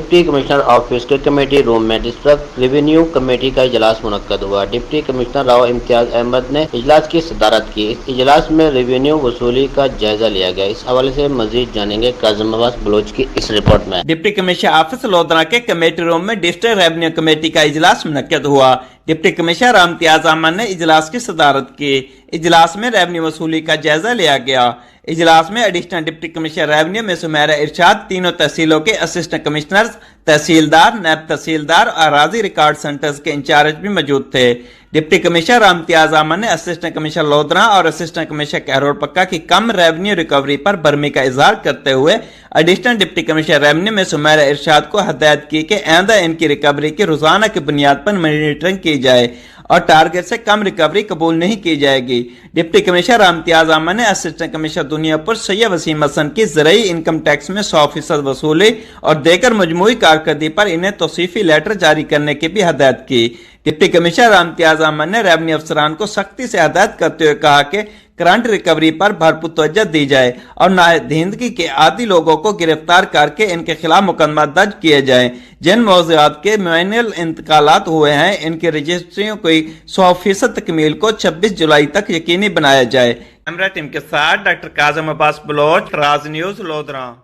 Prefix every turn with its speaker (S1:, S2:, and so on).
S1: Deputy commissioner office کے committee روم میں district revenue committee کا اجلاس منعقد ہوا۔ ڈپٹی کمشنر راؤ امتیاز احمد نے اجلاس کی صدارت کی۔ اس اجلاس میں ریونیو وصولی کا جائزہ لیا گیا۔ اس حوالے سے مزید جانیں گے کاظم عباس بلوچ کی اس رپورٹ میں۔
S2: ڈپٹی کمشنر آفس لودھرا کے کمیٹی روم میں ڈسٹرکٹ ریونیو کمیٹی کا اجلاس منعقد ہوا۔ ڈپٹی کمشنر راؤ امتیاز احمد نے اجلاس کی صدارت کی۔ اجلاس میں ریونیو وصولی کا جائزہ لیا گیا۔ اجلاس میں ایڈیشنل ڈپٹی کمشنر ریونیو میں سمیرہ ارشاد، تینوں تحصیلوں کے اسسٹنٹ کمشنرز، تحصیلدار، نائب تحصیلدار اور اراضی ریکارڈ سینٹرز کے انچارج بھی موجود تھے۔ ڈپٹی کمشنر راؤ امتیاز احمد نے اسسٹنٹ کمشنر لودھرا اور اسسٹنٹ کمشنر کہرور پکا کی کم ریونیو ریکوری پر برہمی کا اظہار کرتے ہوئے ایڈیشنل ڈپٹی کمشنر ریونیو میں سمیرہ ارشاد کو ہدایت کی کہ آئندہ ان کی ریکوری کی روزانہ کی بنیاد پر مانیٹرنگ کی جائے اور ٹارگٹ سے کم ریکوری قبول نہیں کی جائے گی۔ ڈپٹی کمشنر راؤ امتیاز احمد نے اسسٹنٹ کمشنر دنیا پور سید وسیم حسن کی زرعی انکم ٹیکس میں 100% وصولی اور دیگر مجموعی کارکردگی پر انہیں توصیفی لیٹر جاری کرنے کی بھی ہدایت کی۔ ڈپٹی کمشنر راؤ امتیاز احمد نے ریونیو افسران کو سختی سے ہدایت کرتے ہوئے کہا کہ کرنٹ ریکوری پر بھرپور توجہ دی جائے اور نادہندگی کے عادی لوگوں کو گرفتار کر کے ان کے خلاف مقدمات درج کیے جائیں۔ جن موضوعات کے مینول انتقالات ہوئے ہیں ان کی رجسٹریوں کی 100% تکمیل کو 26 جولائی تک یقینی بنایا جائے۔ کیمرہ ٹیم کے ساتھ ڈاکٹر کاظم عباس بلوچ، راز نیوز، لودھرا۔